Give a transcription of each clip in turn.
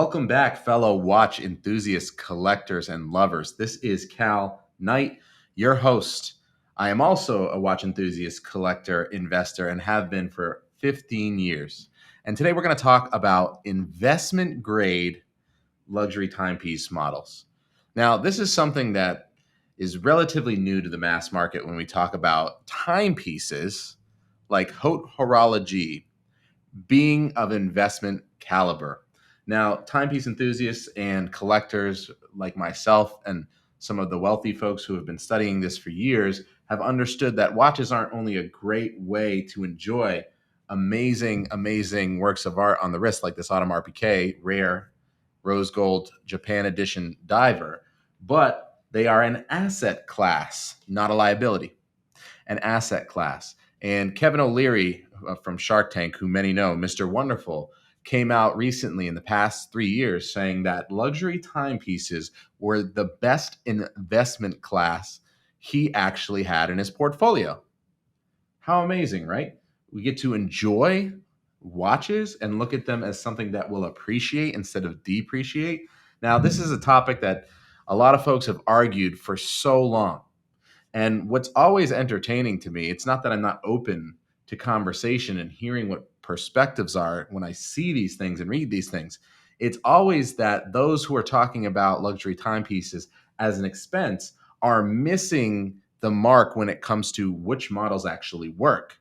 Welcome back, fellow watch enthusiasts, collectors, and lovers. This is Cal Knight, your host. I am also a watch enthusiast, collector, investor, and have been for 15 years. And today we're going to talk about investment grade luxury timepiece models. Now, this is something that is relatively new to the mass market when we talk about timepieces like haute horology being of investment caliber. Now, timepiece enthusiasts and collectors like myself and some of the wealthy folks who have been studying this for years have understood that watches aren't only a great way to enjoy amazing works of art on the wrist, like this Audemars Piguet rare rose gold Japan edition diver, but they are an asset class, not a liability. An asset class. And Kevin O'Leary from Shark Tank, who many know, Mr. Wonderful, came out recently in the past 3 years saying that luxury timepieces were the best investment class he actually had in his portfolio. How amazing, right? We get to enjoy watches and look at them as something that will appreciate instead of depreciate. Now, this is a topic that a lot of folks have argued for so long. And what's always entertaining to me, it's not that I'm not open to conversation and hearing what perspectives are when I see these things and read these things. It's always that those who are talking about luxury timepieces as an expense are missing the mark when it comes to which models actually work.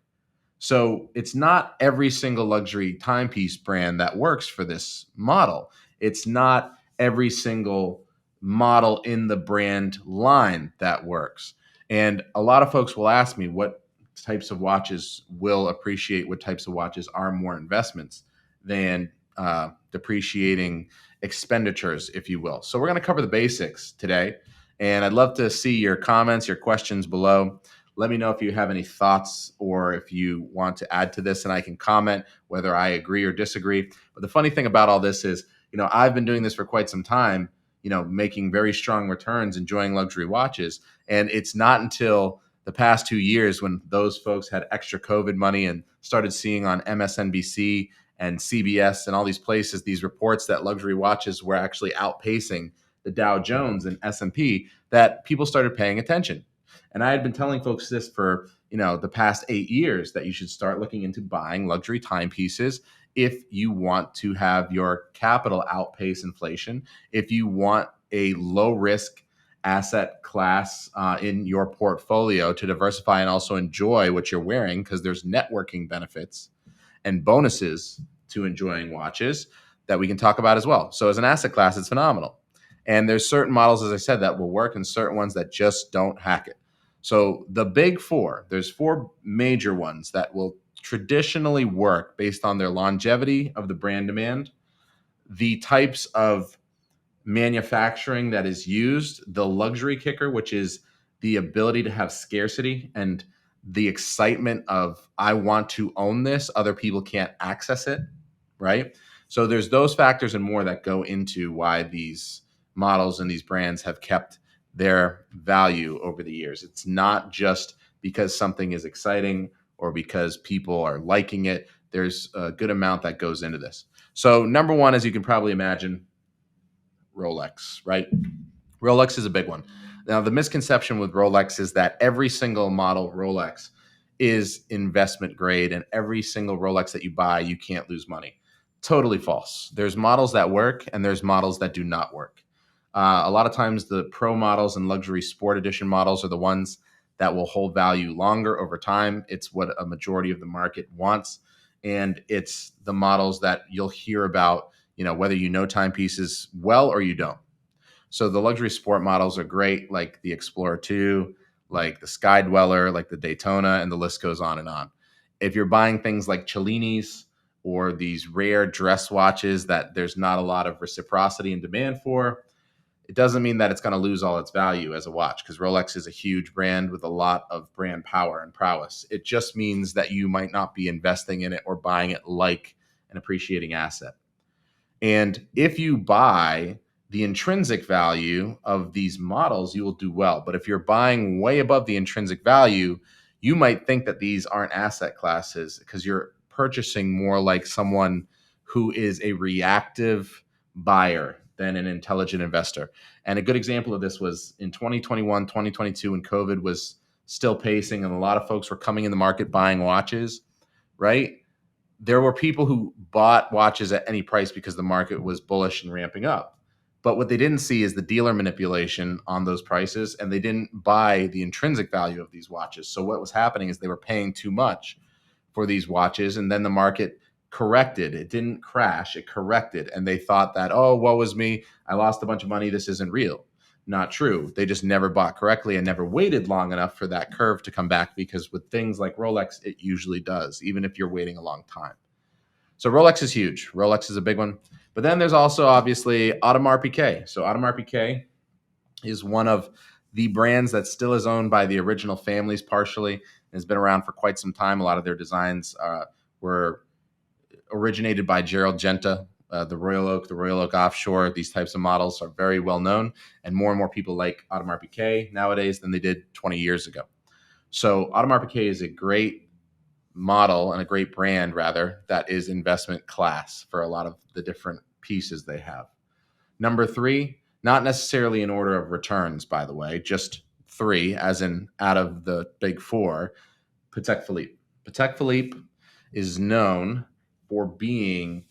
So it's not every single luxury timepiece brand that works for this model. It's not every single model in the brand line that works. And a lot of folks will ask me what types of watches will appreciate, what types of watches are more investments than depreciating expenditures, if you will. So we're going to cover the basics today. And I'd love to see your comments, your questions below. Let me know if you have any thoughts or if you want to add to this, and I can comment whether I agree or disagree. But the funny thing about all this is, I've been doing this for quite some time, making very strong returns, enjoying luxury watches. And it's not until the past 2 years when those folks had extra COVID money and started seeing on MSNBC and CBS and all these places, these reports that luxury watches were actually outpacing the Dow Jones and S&P, that people started paying attention. And I had been telling folks this for, the past 8 years, that you should start looking into buying luxury timepieces if you want to have your capital outpace inflation, if you want a low risk asset class in your portfolio to diversify and also enjoy what you're wearing, because there's networking benefits and bonuses to enjoying watches that we can talk about as well. So as an asset class, it's phenomenal. And there's certain models, as I said, that will work and certain ones that just don't hack it. So the big four, there's four major ones that will traditionally work based on their longevity of the brand demand, the types of manufacturing that is used, the luxury kicker, which is the ability to have scarcity and the excitement of, I want to own this, other people can't access it, right? So there's those factors and more that go into why these models and these brands have kept their value over the years. It's not just because something is exciting or because people are liking it. There's a good amount that goes into this. So number one, as you can probably imagine, Rolex, right? Rolex is a big one. Now, the misconception with Rolex is that every single model Rolex is investment grade, and every single Rolex that you buy, you can't lose money. Totally false. There's models that work, and there's models that do not work. A lot of times, the pro models and luxury sport edition models are the ones that will hold value longer over time. It's what a majority of the market wants, and it's the models that you'll hear about, whether you know timepieces well or you don't. So the luxury sport models are great, like the Explorer 2, like the Sky Dweller, like the Daytona, and the list goes on and on. If you're buying things like Cellini's or these rare dress watches that there's not a lot of reciprocity and demand for, it doesn't mean that it's going to lose all its value as a watch, because Rolex is a huge brand with a lot of brand power and prowess. It just means that you might not be investing in it or buying it like an appreciating asset. And if you buy the intrinsic value of these models, you will do well. But if you're buying way above the intrinsic value, you might think that these aren't asset classes because you're purchasing more like someone who is a reactive buyer than an intelligent investor. And a good example of this was in 2021, 2022, when COVID was still pacing and a lot of folks were coming in the market buying watches, right? There were people who bought watches at any price because the market was bullish and ramping up. But what they didn't see is the dealer manipulation on those prices, and they didn't buy the intrinsic value of these watches. So what was happening is they were paying too much for these watches, and then the market corrected. It didn't crash, it corrected. And they thought that, oh, woe is me, I lost a bunch of money, this isn't real. Not true. They just never bought correctly and never waited long enough for that curve to come back, because with things like Rolex, it usually does, even if you're waiting a long time. So Rolex is huge. Rolex is a big one. But then there's also obviously Audemars Piguet. So Audemars Piguet is one of the brands that still is owned by the original families partially and has been around for quite some time. A lot of their designs were originated by Gerald Genta, the Royal Oak Offshore. These types of models are very well known, and more people like Audemars Piguet nowadays than they did 20 years ago. So Audemars Piguet is a great model and a great brand, rather, that is investment class for a lot of the different pieces they have. Number three, not necessarily in order of returns, by the way, just three, as in out of the big four, Patek Philippe. Patek Philippe is known for being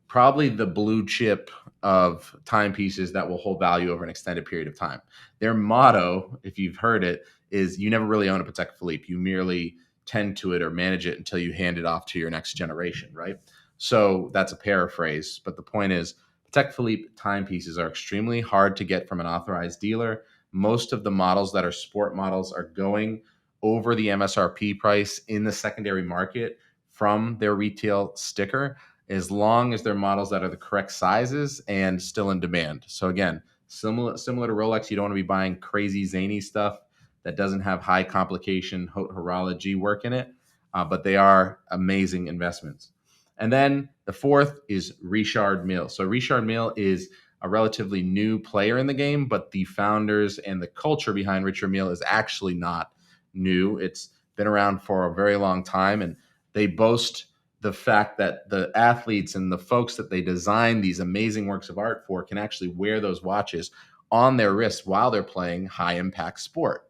probably the blue chip of timepieces that will hold value over an extended period of time. Their motto, if you've heard it, is you never really own a Patek Philippe. You merely tend to it or manage it until you hand it off to your next generation, right? So that's a paraphrase, but the point is Patek Philippe timepieces are extremely hard to get from an authorized dealer. Most of the models that are sport models are going over the MSRP price in the secondary market from their retail sticker, as long as they're models that are the correct sizes and still in demand. So again, similar to Rolex, you don't want to be buying crazy zany stuff that doesn't have high complication horology work in it, but they are amazing investments. And then the fourth is Richard Mille. So Richard Mille is a relatively new player in the game, but the founders and the culture behind Richard Mille is actually not new. It's been around for a very long time, and they boast the fact that the athletes and the folks that they design these amazing works of art for can actually wear those watches on their wrist while they're playing high impact sport.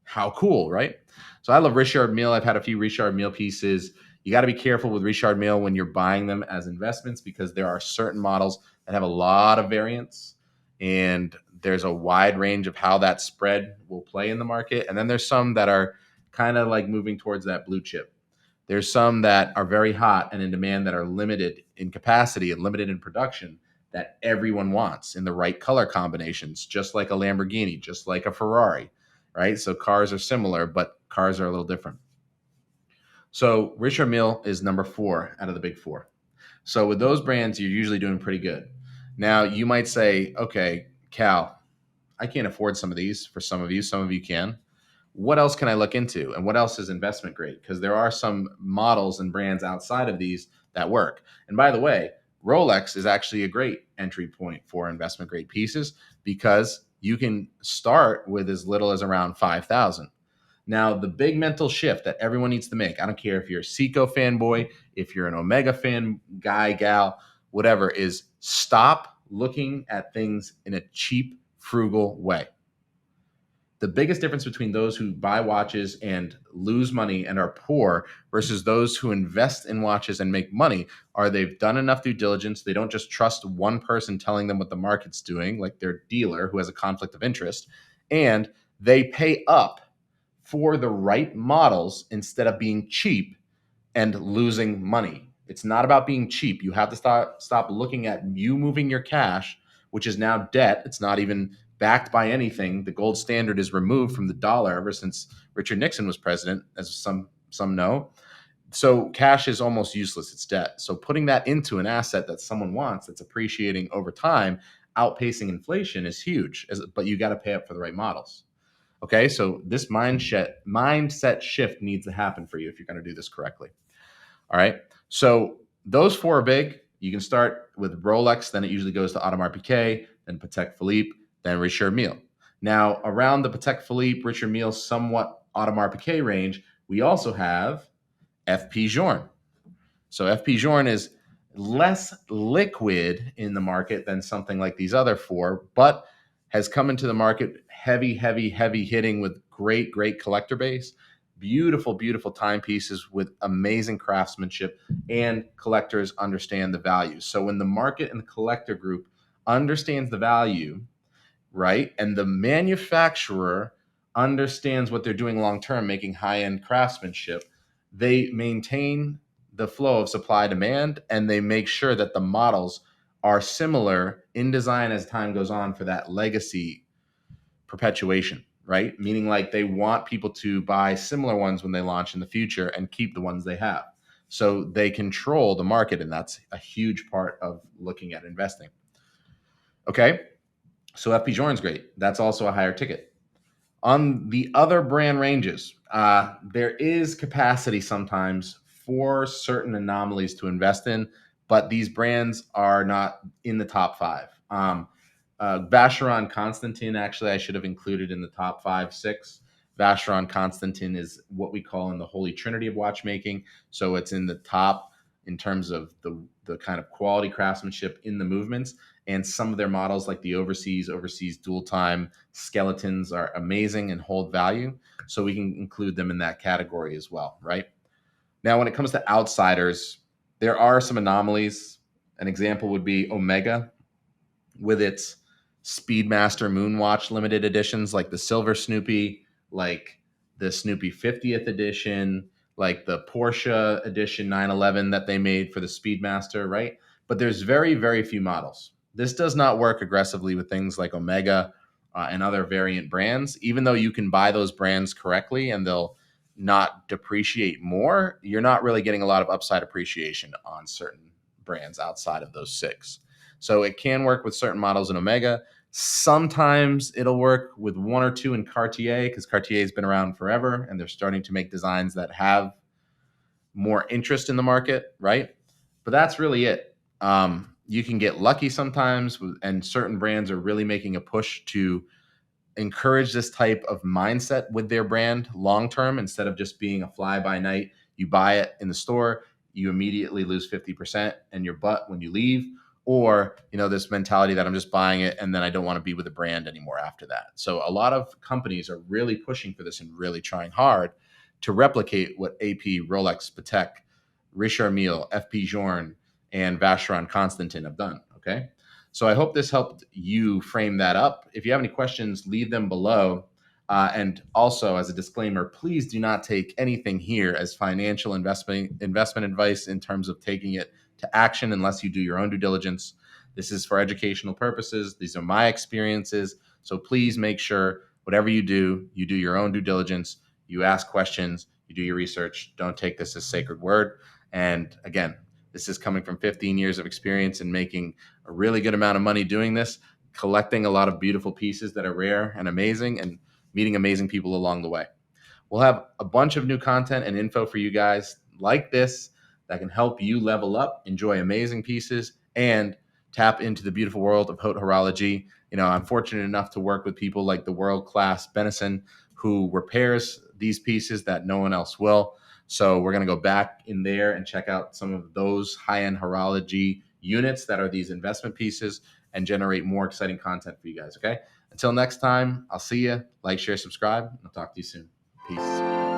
How cool, right? So I love Richard Mille. I've had a few Richard Mille pieces. You got to be careful with Richard Mille when you're buying them as investments, because there are certain models that have a lot of variance, and there's a wide range of how that spread will play in the market. And then there's some that are kind of like moving towards that blue chip. There's some that are very hot and in demand that are limited in capacity and limited in production that everyone wants in the right color combinations, just like a Lamborghini, just like a Ferrari, right? So cars are similar, but cars are a little different. So Richard Mille is number 4 out of the big 4. So with those brands, you're usually doing pretty good. Now you might say, okay, Cal, I can't afford some of these. For some of you can. What else can I look into? And what else is investment grade? Because there are some models and brands outside of these that work. And by the way, Rolex is actually a great entry point for investment grade pieces, because you can start with as little as around 5,000. Now, the big mental shift that everyone needs to make, I don't care if you're a Seiko fanboy, if you're an Omega fan guy, gal, whatever, is stop looking at things in a cheap, frugal way. The biggest difference between those who buy watches and lose money and are poor versus those who invest in watches and make money are they've done enough due diligence. They don't just trust one person telling them what the market's doing, like their dealer who has a conflict of interest, and they pay up for the right models instead of being cheap and losing money. It's not about being cheap. You have to stop looking at you moving your cash, which is now debt. It's not even backed by anything. The gold standard is removed from the dollar ever since Richard Nixon was president, as some know. So cash is almost useless. It's debt. So putting that into an asset that someone wants that's appreciating over time, outpacing inflation, is huge. But you got to pay up for the right models. Okay, so this mindset shift needs to happen for you if you're going to do this correctly. All right, so those 4 are big. You can start with Rolex, then it usually goes to Audemars Piguet, then Patek Philippe, then Richard Mille. Now, around the Patek Philippe, Richard Mille, somewhat Audemars Piguet range, we also have FP Journe. So FP Journe is less liquid in the market than something like these other four, but has come into the market heavy, heavy, heavy hitting with great, great collector base. Beautiful, beautiful timepieces with amazing craftsmanship, and collectors understand the value. So when the market and the collector group understands the value, right, and the manufacturer understands what they're doing long term, making high-end craftsmanship, they maintain the flow of supply demand, and they make sure that the models are similar in design as time goes on for that legacy perpetuation, right? Meaning like they want people to buy similar ones when they launch in the future and keep the ones they have. So they control the market, and that's a huge part of looking at investing. Okay, so FP Journ's great. That's also a higher ticket. On the other brand ranges, there is capacity sometimes for certain anomalies to invest in, but these brands are not in the top five. Vacheron Constantin, actually, I should have included in the top 5, 6. Vacheron Constantin is what we call in the holy trinity of watchmaking. So it's in the top in terms of the kind of quality craftsmanship in the movements. And some of their models, like the overseas dual time skeletons, are amazing and hold value. So we can include them in that category as well, right? Now, when it comes to outsiders, there are some anomalies. An example would be Omega with its Speedmaster Moonwatch limited editions, like the Silver Snoopy, like the Snoopy 50th edition, like the Porsche edition 911 that they made for the Speedmaster, right? But there's very, very few models. This does not work aggressively with things like Omega and other variant brands. Even though you can buy those brands correctly and they'll not depreciate more, you're not really getting a lot of upside appreciation on certain brands outside of those 6. So it can work with certain models in Omega. Sometimes it'll work with 1 or 2 in Cartier, because Cartier has been around forever and they're starting to make designs that have more interest in the market, right? But that's really it. You can get lucky sometimes, and certain brands are really making a push to encourage this type of mindset with their brand long term, instead of just being a fly by night. You buy it in the store, you immediately lose 50% and your butt when you leave. Or, this mentality that I'm just buying it and then I don't want to be with the brand anymore after that. So a lot of companies are really pushing for this and really trying hard to replicate what AP, Rolex, Patek, Richard Mille, FP Journe, and Vacheron Constantin have done. Okay. So I hope this helped you frame that up. If you have any questions, leave them below. And also, as a disclaimer, please do not take anything here as financial investment advice in terms of taking it to action unless you do your own due diligence. This is for educational purposes. These are my experiences. So please make sure whatever you do your own due diligence. You ask questions, you do your research. Don't take this as sacred word. And again, this is coming from 15 years of experience in making a really good amount of money doing this, collecting a lot of beautiful pieces that are rare and amazing, and meeting amazing people along the way. We'll have a bunch of new content and info for you guys like this that can help you level up, enjoy amazing pieces, and tap into the beautiful world of haute horology. I'm fortunate enough to work with people like the world-class Benison, who repairs these pieces that no one else will. So we're going to go back in there and check out some of those high-end horology units that are these investment pieces and generate more exciting content for you guys, okay? Until next time, I'll see you. Like, share, subscribe. I'll talk to you soon. Peace.